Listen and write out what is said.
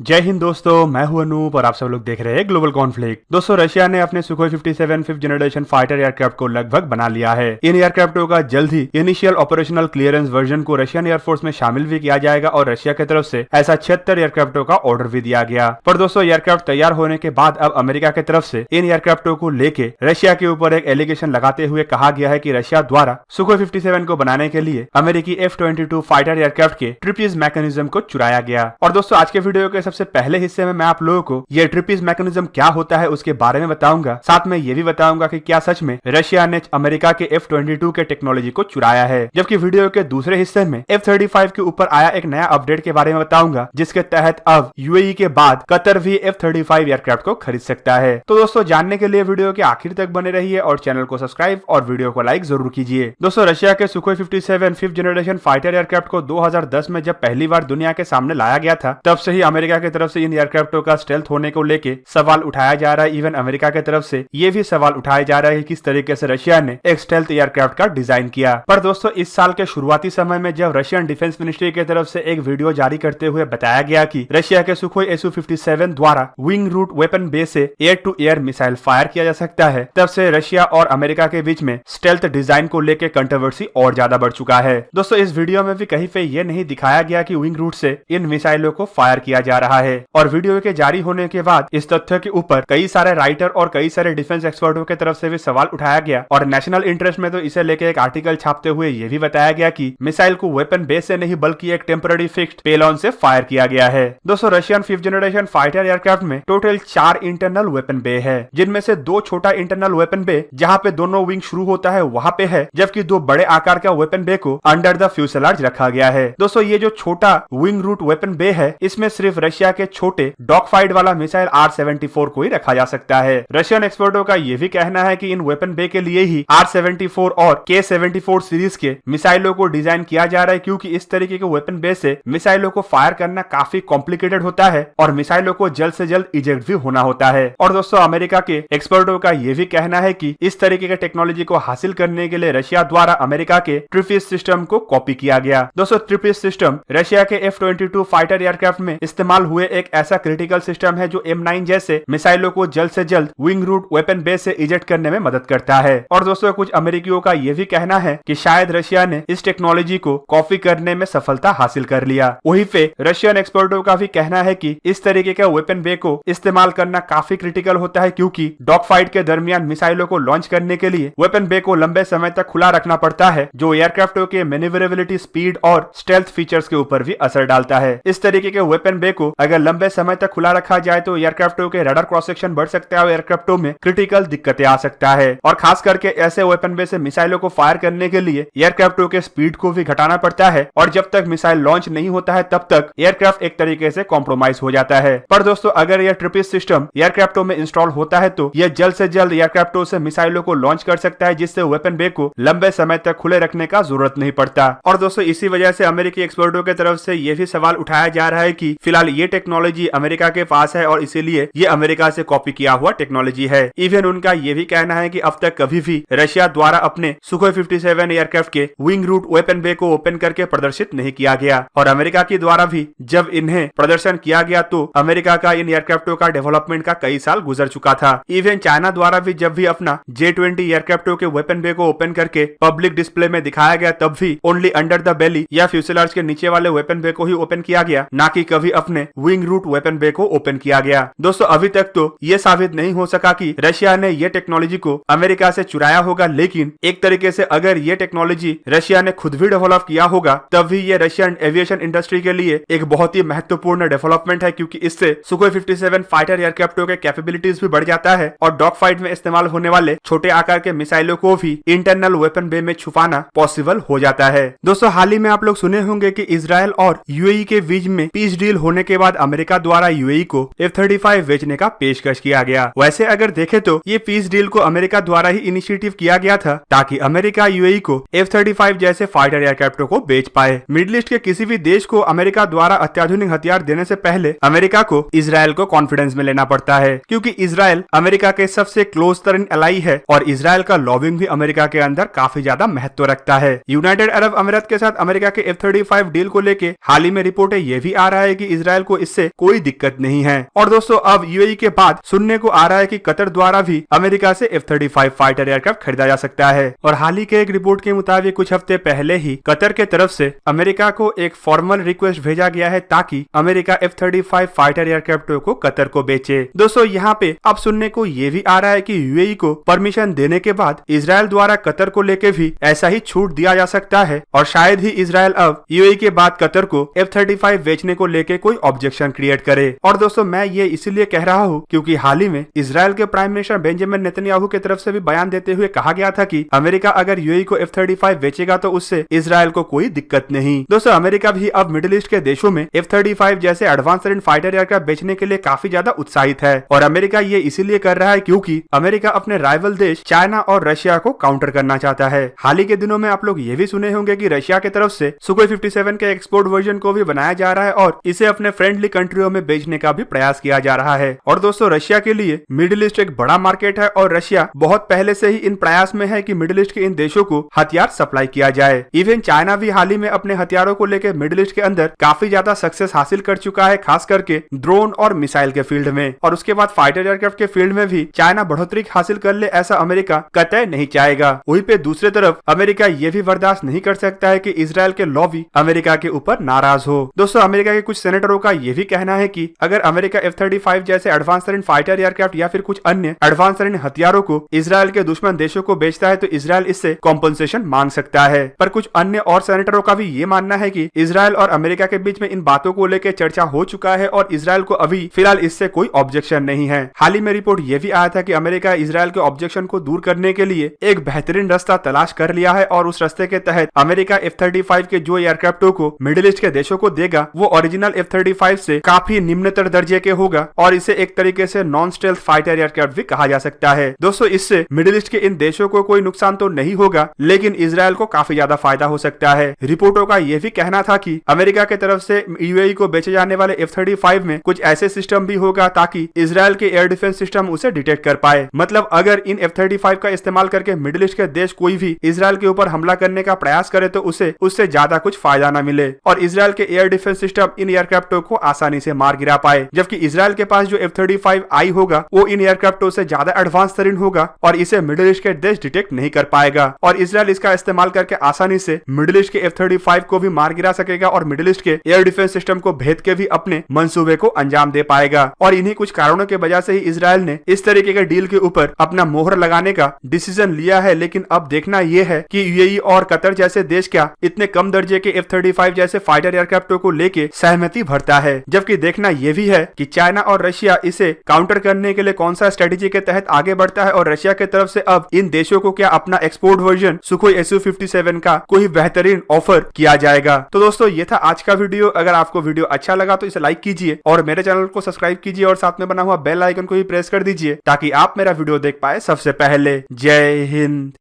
जय हिंद दोस्तों, मैं हूं अनूप और आप सब लोग देख रहे हैं ग्लोबल कॉन्फ्लिक्ट। दोस्तों, रशिया ने अपने Sukhoi 57 fifth generation fighter aircraft को लगभग बना लिया है। इन एयरक्राफ्टों का जल्द ही इनिशियल ऑपरेशनल क्लियरेंस वर्जन को रशियन एयरफोर्स में शामिल भी किया जाएगा और रशिया की तरफ से ऐसा 76 एयरक्राफ्टों का ऑर्डर भी दिया गया। पर दोस्तों, एयरक्राफ्ट तैयार होने के बाद अब अमेरिका की तरफ से इन एयरक्राफ्टों को लेके रशिया के ऊपर एक एलिगेशन लगाते हुए कहा गया है कि रशिया द्वारा सुखोई 57 को बनाने के लिए अमेरिकी F-22 फाइटर एयरक्राफ्ट के ट्रिपीज मैकेनिज्म को चुराया गया। और दोस्तों, आज के वीडियो के सबसे पहले हिस्से में मैं आप लोगों को ये ट्रिपीज मैकेनिज्म क्या होता है उसके बारे में बताऊंगा। साथ में ये भी बताऊंगा कि क्या सच में रशिया ने अमेरिका के F-22 के टेक्नोलॉजी को चुराया है। जबकि वीडियो के दूसरे हिस्से में F-35 के ऊपर आया एक नया अपडेट के बारे में बताऊंगा, जिसके तहत अब यूएई के बाद कतर भी F-35 एयरक्राफ्ट को खरीद सकता है। तो दोस्तों, जानने के लिए वीडियो के आखिर तक बने रहिए और चैनल को सब्सक्राइब और वीडियो को लाइक जरूर कीजिए। दोस्तों, रशिया के Sukhoi 57 fifth generation fighter aircraft को 2010 में जब पहली बार दुनिया के सामने लाया गया था, तब से ही अमेरिका की तरफ से इन एयरक्राफ्टों का स्टेल्थ होने को लेके सवाल उठाया जा रहा है। इवन अमेरिका की तरफ से ये भी सवाल उठाया जा रहा है कि किस तरीके से रशिया ने एक स्टेल्थ एयरक्राफ्ट का डिजाइन किया। पर दोस्तों, इस साल के शुरुआती समय में जब रशियन डिफेंस मिनिस्ट्री की तरफ से एक वीडियो जारी करते हुए बताया गया कि रशिया के सुखोई Su-57 द्वारा विंग रूट वेपन बेस से air to air missile fire किया जा सकता है, तब से रशिया और अमेरिका के बीच में स्टेल्थ डिजाइन को लेकर कंट्रोवर्सी और ज्यादा बढ़ चुका है। दोस्तों, इस वीडियो में भी कहीं पे ये नहीं दिखाया गया कि विंग रूट से इन मिसाइलों को फायर किया जा रहा है। और वीडियो के जारी होने के बाद इस तथ्य के ऊपर कई सारे राइटर और कई सारे डिफेंस एक्सपर्टों की तरफ से भी सवाल उठाया गया और नेशनल इंटरेस्ट में तो इसे लेकर एक आर्टिकल छापते हुए ये भी बताया गया कि मिसाइल को वेपन बेस से नहीं बल्कि एक टेम्पररी फिक्स्ड पेलॉन से फायर किया गया है। दोस्तों, Russian fifth generation fighter aircraft में टोटल 4 इंटरनल वेपन बे है, जिनमें से 2 छोटा इंटरनल वेपन बे जहाँ पे दोनों विंग शुरू होता है वहाँ पे है, जबकि 2 बड़े आकार का वेपन बे को अंडर द फ्यूसेलाज रखा गया है। दोस्तों, ये जो छोटा विंग रूट वेपन बे है, इसमें सिर्फ रशिया के छोटे डॉग फाइट वाला मिसाइल R-74 को ही रखा जा सकता है। रशियन एक्सपर्टों का यह भी कहना है कि इन वेपन बे के लिए ही R-74 और K-74 सीरीज के मिसाइलों को डिजाइन किया जा रहा है, क्योंकि इस तरीके के वेपन बे से मिसाइलों को फायर करना काफी कॉम्प्लिकेटेड होता है और मिसाइलों को जल्द से जल्द इजेक्ट भी होना होता है। और दोस्तों, अमेरिका के एक्सपर्टों का यह भी कहना है कि इस तरीके के टेक्नोलॉजी को हासिल करने के लिए रशिया द्वारा अमेरिका के ट्रिपीज सिस्टम को कॉपी किया गया। दोस्तों, ट्रिपीज सिस्टम रशिया के F-22 फाइटर एयरक्राफ्ट में इस्तेमाल हुए एक ऐसा क्रिटिकल सिस्टम है जो M9 जैसे मिसाइलों को जल्द से जल्द विंग रूट वेपन बेस से इजेक्ट करने में मदद करता है। और दोस्तों, कुछ अमेरिकियों का यह भी कहना है कि शायद रशिया ने इस टेक्नोलॉजी को कॉपी करने में सफलता हासिल कर लिया। वहीं पे रशियन एक्सपर्टों का भी कहना है कि इस तरीके का वेपन बे को इस्तेमाल करना काफी क्रिटिकल होता है, क्योंकि डॉग फाइट के दरमियान मिसाइलों को लॉन्च करने के लिए वेपन बे को लंबे समय तक खुला रखना पड़ता है, जो एयरक्राफ्टों के मैन्यूवरेबिलिटी, स्पीड और स्टेल्थ फीचर्स के ऊपर भी असर डालता है। इस तरीके के वेपन बे को अगर लंबे समय तक खुला रखा जाए तो एयरक्राफ्टों के रडार क्रॉस सेक्शन बढ़ सकता है और एयरक्राफ्टों में क्रिटिकल दिक्कतें आ सकता है। और खास करके ऐसे वेपन बे से मिसाइलों को फायर करने के लिए एयरक्राफ्टों के स्पीड को भी घटाना पड़ता है और जब तक मिसाइल लॉन्च नहीं होता है तब तक एयरक्राफ्ट एक तरीके से कॉम्प्रोमाइज हो जाता है। पर दोस्तों, अगर यह ट्रिपीज सिस्टम एयरक्राफ्टों में इंस्टॉल होता है तो यह जल्द से जल्द एयरक्राफ्टों से मिसाइलों को लॉन्च कर सकता है, जिससे वेपन बे को लंबे समय तक खुले रखने का जरूरत नहीं पड़ता। और दोस्तों, इसी वजह से अमेरिकी एक्सपर्टों की तरफ से यह भी सवाल उठाया जा रहा है कि फिलहाल ये टेक्नोलॉजी अमेरिका के पास है और इसीलिए ये अमेरिका से कॉपी किया हुआ टेक्नोलॉजी है। इवन उनका ये भी कहना है कि अब तक कभी भी रशिया द्वारा अपने सुखोई 57 एयरक्राफ्ट के विंग रूट वेपन बे को ओपन करके प्रदर्शित नहीं किया गया और अमेरिका के द्वारा भी जब इन्हें प्रदर्शन किया गया तो अमेरिका का इन एयरक्राफ्टों का डेवलपमेंट का कई साल गुजर चुका था। इवन चाइना द्वारा भी जब भी अपना J-20 एयरक्राफ्टों के वेपन बे को ओपन करके पब्लिक डिस्प्ले में दिखाया गया, तब भी ओनली अंडर द बेली या फ्यूसेलाज के नीचे वाले वेपन बे को ही ओपन किया गया, ना कि कभी अपने विंग रूट वेपन बे को ओपन किया गया। दोस्तों, अभी तक तो ये साबित नहीं हो सका कि रशिया ने ये टेक्नोलॉजी को अमेरिका से चुराया होगा, लेकिन एक तरीके से अगर ये टेक्नोलॉजी रशिया ने खुद भी डेवलप किया होगा तब भी ये रशियन एविएशन इंडस्ट्री के लिए एक बहुत ही महत्वपूर्ण डेवलपमेंट है, क्योंकि इससे सुखोई 57 फाइटर एयरक्राफ्टों के कैपेबिलिटीज भी बढ़ जाता है और डॉग फाइट में इस्तेमाल होने वाले छोटे आकार के मिसाइलों को भी इंटरनल वेपन बे में छुपाना पॉसिबल हो जाता है। दोस्तों, हाल ही में आप लोग सुने होंगे कि इजराइल और यूएई के बीच में पीस डील होने के बाद अमेरिका द्वारा यूएई को F-35 बेचने का पेशकश किया गया। वैसे अगर देखें तो ये पीस डील को अमेरिका द्वारा ही इनिशिएटिव किया गया था ताकि अमेरिका यूएई को F-35 जैसे फाइटर एयरक्राफ्टों को बेच पाए। मिडिल ईस्ट के किसी भी देश को अमेरिका द्वारा अत्याधुनिक हथियार देने से पहले अमेरिका को इजराइल को कॉन्फिडेंस में लेना पड़ता है, क्योंकि इजराइल अमेरिका के सबसे क्लोज तरीन एलाई है और इजराइल का लॉबिंग भी अमेरिका के अंदर काफी ज्यादा महत्व रखता है। यूनाइटेड अरब अमीरात के साथ अमेरिका के F-35 डील को लेके हाल ही में रिपोर्टें ये भी आ रहा है कि इजराइल को इससे कोई दिक्कत नहीं है। और दोस्तों अब यूएई के बाद सुनने को आ रहा है कि कतर द्वारा भी अमेरिका से F-35 फाइटर एयरक्राफ्ट खरीदा जा सकता है। और हाल ही के एक रिपोर्ट के मुताबिक कुछ हफ्ते पहले ही कतर के तरफ से अमेरिका को एक फॉर्मल रिक्वेस्ट भेजा गया है ताकि अमेरिका F-35 फाइटर एयरक्राफ्टों को कतर को बेचे। दोस्तों यहाँ पे अब सुनने को ये भी आ रहा है कि यूएई को परमिशन देने के बाद इजराइल द्वारा कतर को लेके भी ऐसा ही छूट दिया जा सकता है और शायद ही इजराइल अब यूएई के बाद कतर को F-35 बेचने को लेके कोई ऑब्जेक्शन क्रिएट करे। और दोस्तों मैं ये इसलिए कह रहा हूँ क्योंकि हाल ही में इजराइल के प्राइम मिनिस्टर बेंजामिन नेतन्याहू की तरफ से भी बयान देते हुए कहा गया था कि अमेरिका अगर यूएई को F-35 बेचेगा तो उससे इजराइल को कोई दिक्कत नहीं। दोस्तों अमेरिका भी अब मिडिल ईस्ट के देशों में F-35 जैसे एडवांस फाइटर एयरक्राफ्ट बेचने के लिए काफी ज्यादा उत्साहित है और अमेरिका ये इसीलिए कर रहा है क्योंकि अमेरिका अपने राइवल देश चाइना और रशिया को काउंटर करना चाहता है। हाल ही के दिनों में आप लोग ये भी सुने होंगे कि रशिया की तरफ से सुखोई 57 के एक्सपोर्ट वर्जन को भी बनाया जा रहा है और इसे अपने फ्रेंडली कंट्रियों में बेचने का भी प्रयास किया जा रहा है। और दोस्तों रशिया के लिए मिडिल ईस्ट एक बड़ा मार्केट है और रशिया बहुत पहले से ही इन प्रयास में है कि मिडिल ईस्ट के इन देशों को हथियार सप्लाई किया जाए। इवन चाइना भी हाल ही में अपने हथियारों को लेकर मिडिल ईस्ट के अंदर काफी ज्यादा सक्सेस हासिल कर चुका है, खास करके ड्रोन और मिसाइल के फील्ड में। और उसके बाद फाइटर एयरक्राफ्ट के फील्ड में भी चाइना बढ़ोतरी हासिल कर ले ऐसा अमेरिका कतई नहीं चाहेगा। वहीं पे दूसरी तरफ अमेरिका ये भी बर्दाश्त नहीं कर सकता है कि इजराइल के लॉबी अमेरिका के ऊपर नाराज हो। दोस्तों अमेरिका के कुछ सेनेटरों का ये भी कहना है कि अगर अमेरिका F-35 जैसे एडवांस फाइटर एयरक्राफ्ट या फिर कुछ अन्य एडवांस हथियारों को इजराइल के दुश्मन देशों को बेचता है तो इजराइल इससे कॉम्पनसेशन मांग सकता है। पर कुछ अन्य और सेनेटरों का भी ये मानना है कि इजराइल और अमेरिका के बीच में इन बातों को लेकर चर्चा हो चुका है और इजराइल को अभी फिलहाल इससे कोई ऑब्जेक्शन नहीं है। हाल ही में रिपोर्ट ये भी आया था कि अमेरिका इजराइल के ऑब्जेक्शन को दूर करने के लिए एक बेहतरीन रास्ता तलाश कर लिया है और उस रास्ते के तहत अमेरिका F-35 के जो एयरक्राफ्टों को मिडिल ईस्ट के देशों को देगा वो ओरिजिनल F-35 से काफी निम्नतर दर्जे के होगा और इसे एक तरीके से नॉन स्टेल्थ फाइटर एयरक्राफ्ट भी कहा जा सकता है। दोस्तों इससे मिडिल ईस्ट के इन देशों को कोई नुकसान तो नहीं होगा लेकिन इजराइल को काफी ज्यादा फायदा हो सकता है। रिपोर्टों का यह भी कहना था कि अमेरिका की तरफ से यूएई को बेचे जाने वाले F-35 में कुछ ऐसे सिस्टम भी होगा ताकि इजराइल के एयर डिफेंस सिस्टम उसे डिटेक्ट कर पाए। मतलब अगर इन F-35 का इस्तेमाल करके मिडिल ईस्ट के देश कोई भी इजराइल के ऊपर हमला करने का प्रयास करे तो उसे उससे ज्यादा कुछ फायदा न मिले और इजराइल के एयर डिफेंस सिस्टम इन एयरक्राफ्टों को आसानी से मार गिरा पाए। जबकि इजराइल के पास जो F-35I होगा वो इन एयरक्राफ्टों से ज्यादा एडवांस तरीन होगा और इसे मिडिल ईस्ट के देश डिटेक्ट नहीं कर पाएगा और इजराइल इसका इस्तेमाल करके आसानी से मिडिल ईस्ट के F-35 को भी मार गिरा सकेगा और मिडिल ईस्ट के एयर डिफेंस सिस्टम को भेद के भी अपने मंसूबे को अंजाम दे पाएगा। और इन्हीं कुछ कारणों के वजह से ही इजराइल ने इस तरीके के डील के ऊपर अपना मोहर लगाने का डिसीजन लिया है। लेकिन अब देखना यह है कि यूएई और कतर जैसे देश क्या इतने कम दर्जे के F-35 जैसे फाइटर एयरक्राफ्टों को लेके सहमति भरता है। जबकि देखना यह भी है कि चाइना और रशिया इसे काउंटर करने के लिए कौन सा स्ट्रेटेजी के तहत आगे बढ़ता है और रशिया की तरफ से अब इन देशों को क्या अपना एक्सपोर्ट वर्जन सुखोई Su-57 का कोई बेहतरीन ऑफर किया जाएगा। तो दोस्तों ये था आज का वीडियो। अगर आपको वीडियो अच्छा लगा तो इसे लाइक कीजिए और मेरे चैनल को सब्सक्राइब कीजिए और साथ में बना हुआ बेल आइकन को भी प्रेस कर दीजिए ताकि आप मेरा वीडियो देख पाए सबसे पहले। जय हिंद।